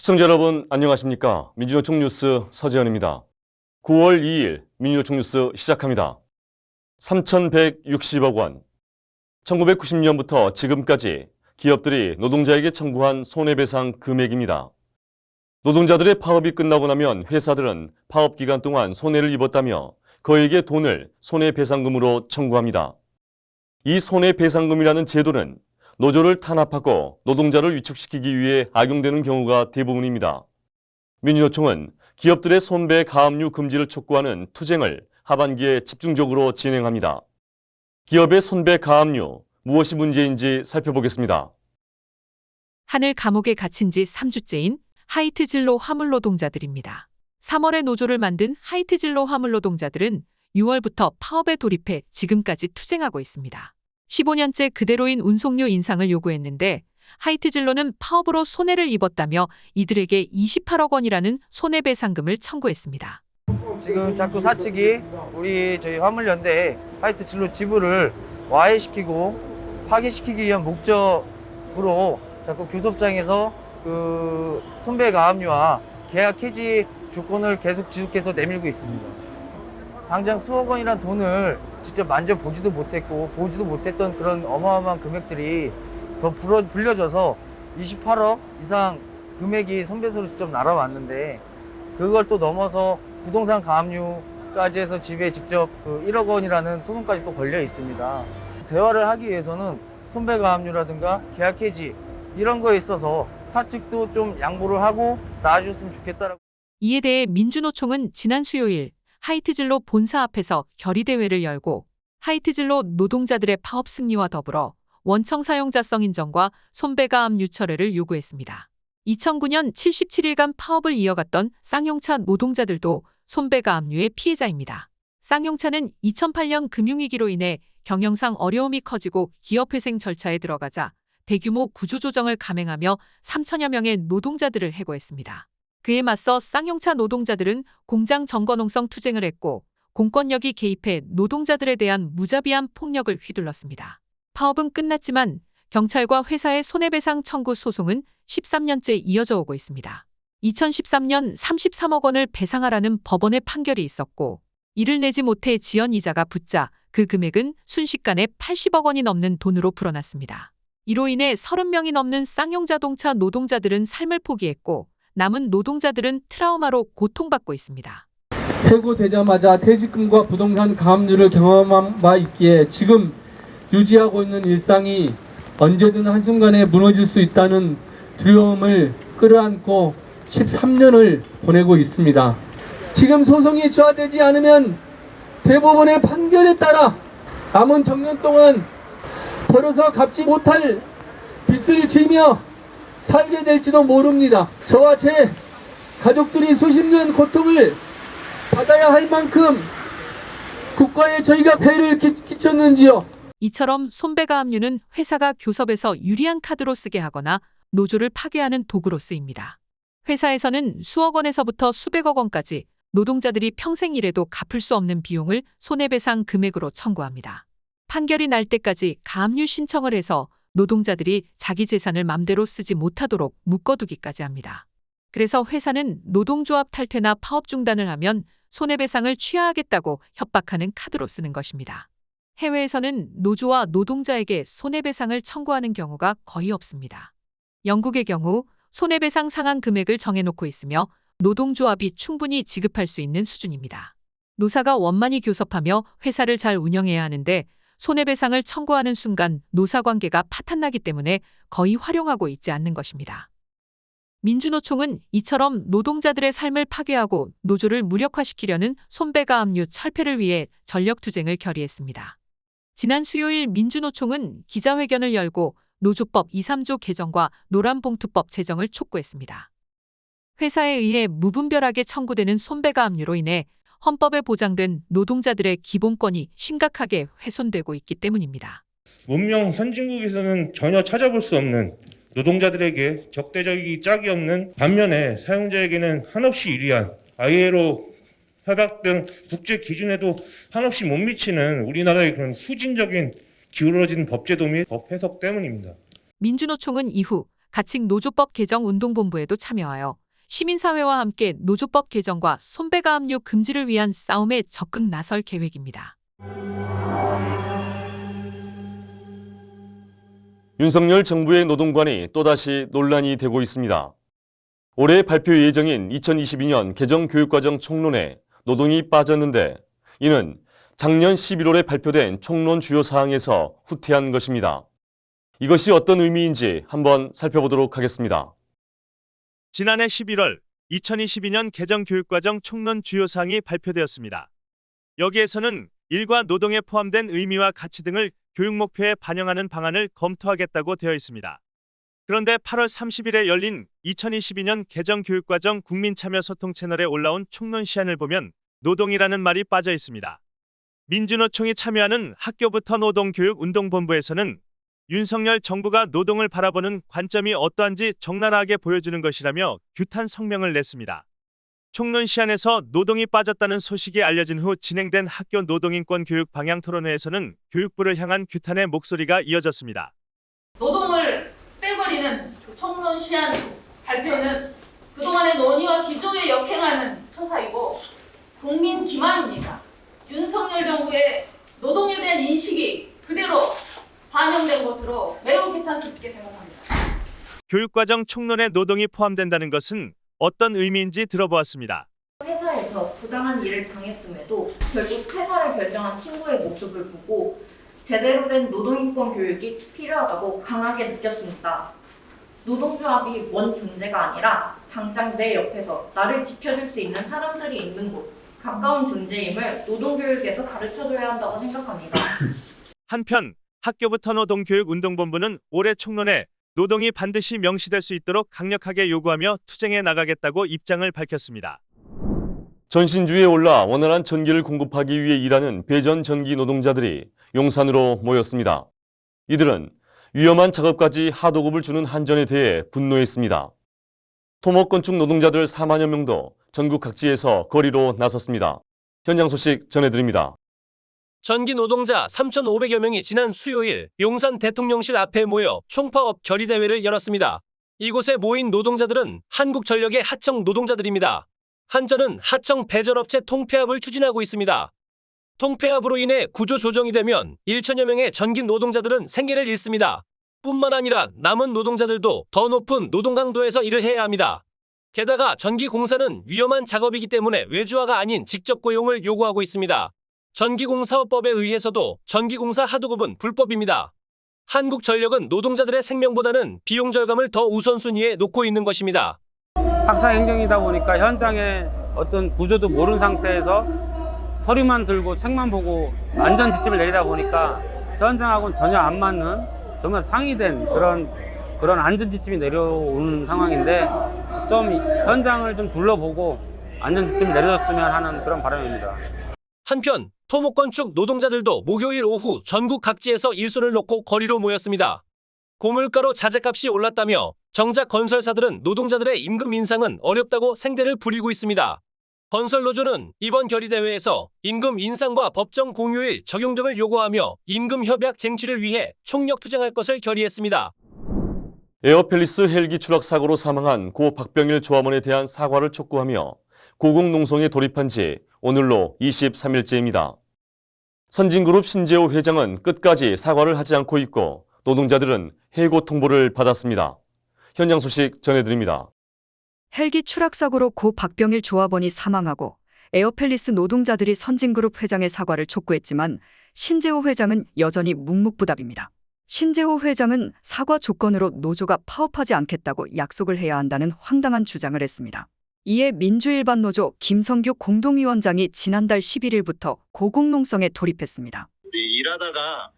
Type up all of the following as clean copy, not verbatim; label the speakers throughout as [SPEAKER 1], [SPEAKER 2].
[SPEAKER 1] 시청자 여러분 안녕하십니까? 민주노총 뉴스 서재현입니다. 9월 2일 민주노총 뉴스 시작합니다. 3,160억 원. 1990년부터 지금까지 기업들이 노동자에게 청구한 손해배상 금액입니다. 노동자들의 파업이 끝나고 나면 회사들은 파업 기간 동안 손해를 입었다며 그에게 돈을 손해배상금으로 청구합니다. 이 손해배상금이라는 제도는 노조를 탄압하고 노동자를 위축시키기 위해 악용되는 경우가 대부분입니다. 민주노총은 기업들의 손배 가압류 금지를 촉구하는 투쟁을 하반기에 집중적으로 진행합니다. 기업의 손배 가압류, 무엇이 문제인지 살펴보겠습니다.
[SPEAKER 2] 하늘 감옥에 갇힌 지 3주째인 하이트진로 화물 노동자들입니다. 3월에 노조를 만든 하이트진로 화물 노동자들은 6월부터 파업에 돌입해 지금까지 투쟁하고 있습니다. 15년째 그대로인 운송료 인상을 요구했는데 하이트진로는 파업으로 손해를 입었다며 이들에게 28억 원이라는 손해배상금을 청구했습니다.
[SPEAKER 3] 지금 자꾸 사측이 저희 화물연대에 하이트진로 지부를 와해시키고 파기시키기 위한 목적으로 자꾸 교섭장에서 손배 가압류와 계약 해지 조건을 계속 지속해서 내밀고 있습니다. 당장 수억 원이란 돈을 직접 만져보지도 못했고 보지도 못했던 그런 어마어마한 금액들이 더 불려져서 28억 이상 금액이 손배소로 직접 날아왔는데 그걸 또 넘어서 부동산 가압류까지 해서 집에 직접 1억 원이라는 소송까지 또 걸려 있습니다. 대화를 하기 위해서는 손배 가압류라든가 계약 해지 이런 거에 있어서 사측도 좀 양보를 하고 나아줬으면 좋겠다라고.
[SPEAKER 2] 이에 대해 민주노총은 지난 수요일 하이트진로 본사 앞에서 결의대회를 열고 하이트진로 노동자들의 파업 승리와 더불어 원청 사용자성 인정과 손배가압류 철회를 요구했습니다. 2009년 77일간 파업을 이어갔던 쌍용차 노동자들도 손배가압류의 피해자입니다. 쌍용차는 2008년 금융위기로 인해 경영상 어려움이 커지고 기업회생 절차에 들어가자 대규모 구조조정을 감행하며 3천여 명의 노동자들을 해고했습니다. 그에 맞서 쌍용차 노동자들은 공장 정거농성 투쟁을 했고 공권력이 개입해 노동자들에 대한 무자비한 폭력을 휘둘렀습니다. 파업은 끝났지만 경찰과 회사의 손해배상 청구 소송은 13년째 이어져 오고 있습니다. 2013년 33억 원을 배상하라는 법원의 판결이 있었고 이를 내지 못해 지연 이자가 붙자 그 금액은 순식간에 80억 원이 넘는 돈으로 불어났습니다. 이로 인해 30명이 넘는 쌍용자동차 노동자들은 삶을 포기했고 남은 노동자들은 트라우마로 고통받고 있습니다.
[SPEAKER 4] 해고되자마자 퇴직금과 부동산 가압류를 경험한 바 있기에 지금 유지하고 있는 일상이 언제든 한순간에 무너질 수 있다는 두려움을 끌어안고 13년을 보내고 있습니다. 지금 소송이 취하되지 않으면 대법원의 판결에 따라 남은 정년 동안 벌어서 갚지 못할 빚을 지며 살게 될지도 모릅니다. 저와 제 가족들이 수십 년 고통을 받아야 할 만큼 국가에 저희가 폐를 끼쳤는지요.
[SPEAKER 2] 이처럼 손배가압류는 회사가 교섭에서 유리한 카드로 쓰게 하거나 노조를 파괴하는 도구로 쓰입니다. 회사에서는 수억 원에서부터 수백억 원까지 노동자들이 평생 일해도 갚을 수 없는 비용을 손해배상 금액으로 청구합니다. 판결이 날 때까지 가압류 신청을 해서 노동자들이 자기 재산을 맘대로 쓰지 못하도록 묶어두기까지 합니다. 그래서 회사는 노동조합 탈퇴나 파업 중단을 하면 손해배상을 취하하겠다고 협박하는 카드로 쓰는 것입니다. 해외에서는 노조와 노동자에게 손해배상을 청구하는 경우가 거의 없습니다. 영국의 경우 손해배상 상한 금액을 정해놓고 있으며 노동조합이 충분히 지급할 수 있는 수준입니다. 노사가 원만히 교섭하며 회사를 잘 운영해야 하는데 손해배상을 청구하는 순간 노사관계가 파탄나기 때문에 거의 활용하고 있지 않는 것입니다. 민주노총은 이처럼 노동자들의 삶을 파괴하고 노조를 무력화시키려는 손배가압류 철폐를 위해 전력투쟁을 결의했습니다. 지난 수요일 민주노총은 기자회견을 열고 노조법 2, 3조 개정과 노란봉투법 제정을 촉구했습니다. 회사에 의해 무분별하게 청구되는 손배가압류로 인해 헌법에 보장된 노동자들의 기본권이 심각하게 훼손되고 있기 때문입니다.
[SPEAKER 5] 문명 선진국에서는 전혀 찾아볼 수 없는 노동자들에게 적대적이기 짝이 없는 반면에 사용자에게는 한없이 유리한 ILO 협약 등 국제 기준에도 한없이 못 미치는 우리나라의 그런 후진적인 기울어진 법제도 및 법 해석 때문입니다.
[SPEAKER 2] 민주노총은 이후 가칭 노조법 개정 운동본부에도 참여하여 시민사회와 함께 노조법 개정과 손배가 압류 금지를 위한 싸움에 적극 나설 계획입니다.
[SPEAKER 1] 윤석열 정부의 노동관이 또다시 논란이 되고 있습니다. 올해 발표 예정인 2022년 개정교육과정 총론에 노동이 빠졌는데 이는 작년 11월에 발표된 총론 주요 사항에서 후퇴한 것입니다. 이것이 어떤 의미인지 한번 살펴보도록 하겠습니다.
[SPEAKER 6] 지난해 11월 2022년 개정교육과정 총론 주요 사항이 발표되었습니다. 여기에서는 일과 노동에 포함된 의미와 가치 등을 교육 목표에 반영하는 방안을 검토하겠다고 되어 있습니다. 그런데 8월 30일에 열린 2022년 개정교육과정 국민참여소통 채널에 올라온 총론 시안을 보면 노동이라는 말이 빠져 있습니다. 민주노총이 참여하는 학교부터 노동교육운동본부에서는 윤석열 정부가 노동을 바라보는 관점이 어떠한지 적나라하게 보여주는 것이라며 규탄 성명을 냈습니다. 총론 시안에서 노동이 빠졌다는 소식이 알려진 후 진행된 학교 노동인권 교육 방향 토론회에서는 교육부를 향한 규탄의 목소리가 이어졌습니다.
[SPEAKER 7] 노동을 빼버리는 총론 시안 발표는 그동안의 논의와 기조에 역행하는 처사이고 국민 기만입니다. 윤석열 정부의 노동에 대한 인식이 그대로 반영된 것으로 매우 비탄스럽게 생각합니다.
[SPEAKER 6] 교육과정 총론에 노동이 포함된다는 것은 어떤 의미인지 들어보았습니다.
[SPEAKER 8] 회사에서 부당한 일을 당했음에도 결국 퇴사를 결정한 친구의 모습을 보고 제대로 된 노동인권 교육이 필요하다고 강하게 느꼈습니다. 노동조합이 원 존재가 아니라 당장 내 옆에서 나를 지켜줄 수 있는 사람들이 있는 곳, 가까운 존재임을 노동교육에서 가르쳐줘야 한다고 생각합니다.
[SPEAKER 6] 한편 학교부터 노동교육운동본부는 올해 총론에 노동이 반드시 명시될 수 있도록 강력하게 요구하며 투쟁해 나가겠다고 입장을 밝혔습니다.
[SPEAKER 1] 전신주에 올라 원활한 전기를 공급하기 위해 일하는 배전 전기 노동자들이 용산으로 모였습니다. 이들은 위험한 작업까지 하도급을 주는 한전에 대해 분노했습니다. 토목건축 노동자들 4만여 명도 전국 각지에서 거리로 나섰습니다. 현장 소식 전해드립니다.
[SPEAKER 9] 전기 노동자 3,500여 명이 지난 수요일 용산 대통령실 앞에 모여 총파업 결의대회를 열었습니다. 이곳에 모인 노동자들은 한국전력의 하청 노동자들입니다. 한전은 하청 배전업체 통폐합을 추진하고 있습니다. 통폐합으로 인해 구조 조정이 되면 1천여 명의 전기 노동자들은 생계를 잃습니다. 뿐만 아니라 남은 노동자들도 더 높은 노동 강도에서 일을 해야 합니다. 게다가 전기공사는 위험한 작업이기 때문에 외주화가 아닌 직접 고용을 요구하고 있습니다. 전기공사업법에 의해서도 전기공사 하도급은 불법입니다. 한국전력은 노동자들의 생명보다는 비용 절감을 더 우선순위에 놓고 있는 것입니다.
[SPEAKER 10] 학사 행정이다 보니까 현장에 어떤 구조도 모르는 상태에서 서류만 들고 책만 보고 안전 지침을 내리다 보니까 현장하고는 전혀 안 맞는 정말 상이된 그런 안전 지침이 내려오는 상황인데 좀 현장을 좀 둘러보고 안전 지침을 내려줬으면 하는 그런 바람입니다.
[SPEAKER 9] 한편 토목건축 노동자들도 목요일 오후 전국 각지에서 일손을 놓고 거리로 모였습니다. 고물가로 자재값이 올랐다며 정작 건설사들은 노동자들의 임금 인상은 어렵다고 생대를 부리고 있습니다. 건설노조는 이번 결의대회에서 임금 인상과 법정 공휴일 적용 등을 요구하며 임금 협약 쟁취를 위해 총력 투쟁할 것을 결의했습니다.
[SPEAKER 1] 에어펠리스 헬기 추락 사고로 사망한 고 박병일 조합원에 대한 사과를 촉구하며 고공농성에 돌입한 지 오늘로 23일째입니다. 선진그룹 신재호 회장은 끝까지 사과를 하지 않고 있고 노동자들은 해고 통보를 받았습니다. 현장 소식 전해드립니다.
[SPEAKER 11] 헬기 추락 사고로 고 박병일 조합원이 사망하고 에어펠리스 노동자들이 선진그룹 회장의 사과를 촉구했지만 신재호 회장은 여전히 묵묵부답입니다. 신재호 회장은 사과 조건으로 노조가 파업하지 않겠다고 약속을 해야 한다는 황당한 주장을 했습니다. 이에 민주일반노조 김성규 공동위원장이 지난달 11일부터 고공농성에 돌입했습니다.
[SPEAKER 12] 일하다가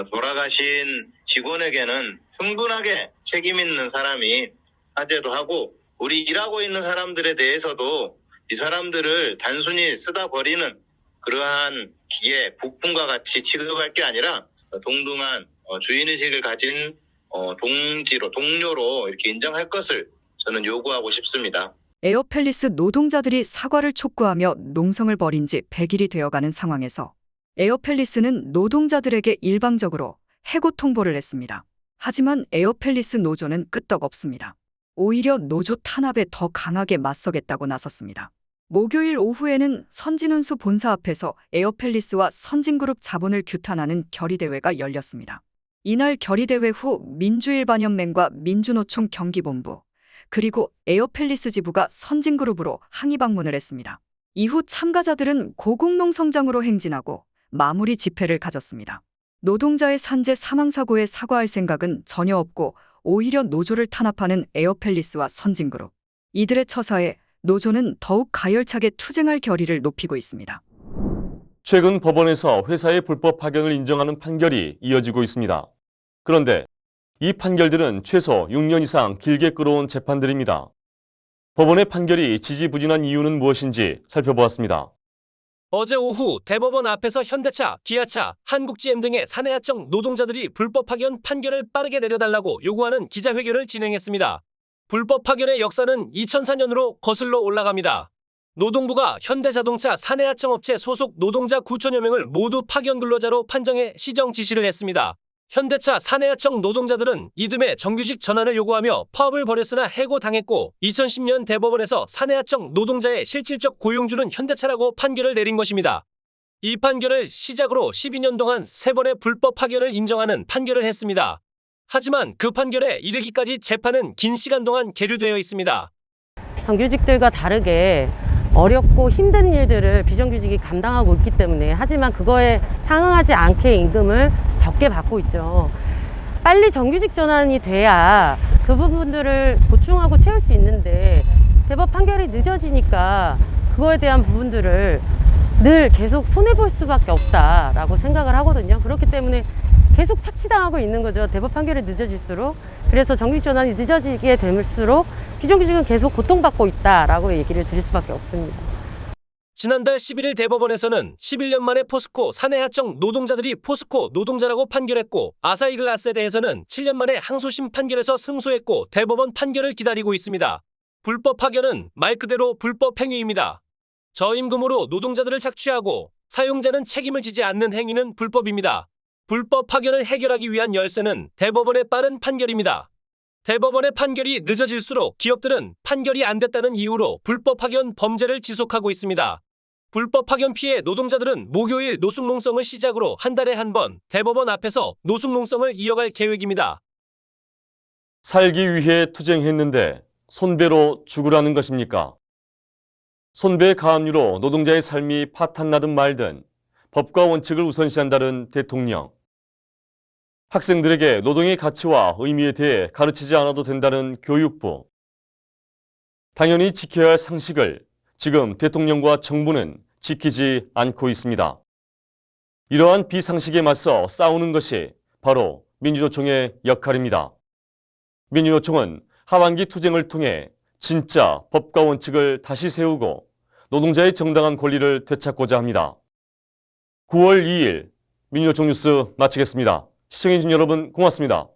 [SPEAKER 12] 돌아가신 직원에게는 충분하게 책임 있는 사람이 사죄도 하고 우리 일하고 있는 사람들에 대해서도 이 사람들을 단순히 쓰다 버리는 그러한 기계, 부품과 같이 취급할 게 아니라 동등한 주인의식을 가진 동료로 이렇게 인정할 것을 저는 요구하고 싶습니다.
[SPEAKER 11] 에어펠리스 노동자들이 사과를 촉구하며 농성을 벌인 지 100일이 되어가는 상황에서 에어펠리스는 노동자들에게 일방적으로 해고 통보를 했습니다. 하지만 에어팰리스 노조는 끄떡없습니다. 오히려 노조 탄압에 더 강하게 맞서겠다고 나섰습니다. 목요일 오후에는 선진운수 본사 앞에서 에어팰리스와 선진그룹 자본을 규탄하는 결의대회가 열렸습니다. 이날 결의대회 후 민주일반연맹과 민주노총 경기본부, 그리고 에어팰리스 지부가 선진그룹으로 항의 방문을 했습니다. 이후 참가자들은 고공농성장으로 행진하고 마무리 집회를 가졌습니다. 노동자의 산재 사망사고에 사과할 생각은 전혀 없고 오히려 노조를 탄압하는 에어팰리스와 선진그룹. 이들의 처사에 노조는 더욱 가열차게 투쟁할 결의를 높이고 있습니다.
[SPEAKER 1] 최근 법원에서 회사의 불법 파견을 인정하는 판결이 이어지고 있습니다. 그런데 이 판결들은 최소 6년 이상 길게 끌어온 재판들입니다. 법원의 판결이 지지부진한 이유는 무엇인지 살펴보았습니다.
[SPEAKER 9] 어제 오후 대법원 앞에서 현대차, 기아차, 한국GM 등의 사내하청 노동자들이 불법 파견 판결을 빠르게 내려달라고 요구하는 기자회견을 진행했습니다. 불법 파견의 역사는 2004년으로 거슬러 올라갑니다. 노동부가 현대자동차 사내하청업체 소속 노동자 9천여 명을 모두 파견 근로자로 판정해 시정 지시를 했습니다. 현대차 사내하청 노동자들은 이듬해 정규직 전환을 요구하며 파업을 벌였으나 해고당했고 2010년 대법원에서 사내하청 노동자의 실질적 고용주는 현대차라고 판결을 내린 것입니다. 이 판결을 시작으로 12년 동안 3번의 불법 파견을 인정하는 판결을 했습니다. 하지만 그 판결에 이르기까지 재판은 긴 시간 동안 계류되어 있습니다.
[SPEAKER 13] 정규직들과 다르게 어렵고 힘든 일들을 비정규직이 감당하고 있기 때문에 하지만 그거에 상응하지 않게 임금을 적게 받고 있죠. 빨리 정규직 전환이 돼야 그 부분들을 보충하고 채울 수 있는데 대법 판결이 늦어지니까 그거에 대한 부분들을 늘 계속 손해볼 수밖에 없다라고 생각을 하거든요. 그렇기 때문에 계속 착취당하고 있는 거죠. 대법 판결이 늦어질수록. 그래서 정규직 전환이 늦어지게 될수록 비정규직은 계속 고통받고 있다라고 얘기를 드릴 수밖에 없습니다.
[SPEAKER 9] 지난달 11일 대법원에서는 11년 만에 포스코 사내하청 노동자들이 포스코 노동자라고 판결했고 아사히글라스에 대해서는 7년 만에 항소심 판결에서 승소했고 대법원 판결을 기다리고 있습니다. 불법 파견은 말 그대로 불법 행위입니다. 저임금으로 노동자들을 착취하고 사용자는 책임을 지지 않는 행위는 불법입니다. 불법 파견을 해결하기 위한 열쇠는 대법원의 빠른 판결입니다. 대법원의 판결이 늦어질수록 기업들은 판결이 안 됐다는 이유로 불법 파견 범죄를 지속하고 있습니다. 불법 파견 피해 노동자들은 목요일 노숙농성을 시작으로 한 달에 한 번 대법원 앞에서 노숙농성을 이어갈 계획입니다.
[SPEAKER 1] 살기 위해 투쟁했는데 손배로 죽으라는 것입니까? 손배의 가압류로 노동자의 삶이 파탄나든 말든 법과 원칙을 우선시한다는 대통령. 학생들에게 노동의 가치와 의미에 대해 가르치지 않아도 된다는 교육부. 당연히 지켜야 할 상식을 지금 대통령과 정부는 지키지 않고 있습니다. 이러한 비상식에 맞서 싸우는 것이 바로 민주노총의 역할입니다. 민주노총은 하반기 투쟁을 통해 진짜 법과 원칙을 다시 세우고 노동자의 정당한 권리를 되찾고자 합니다. 9월 2일 민주노총 뉴스 마치겠습니다. 시청해주신 여러분 고맙습니다.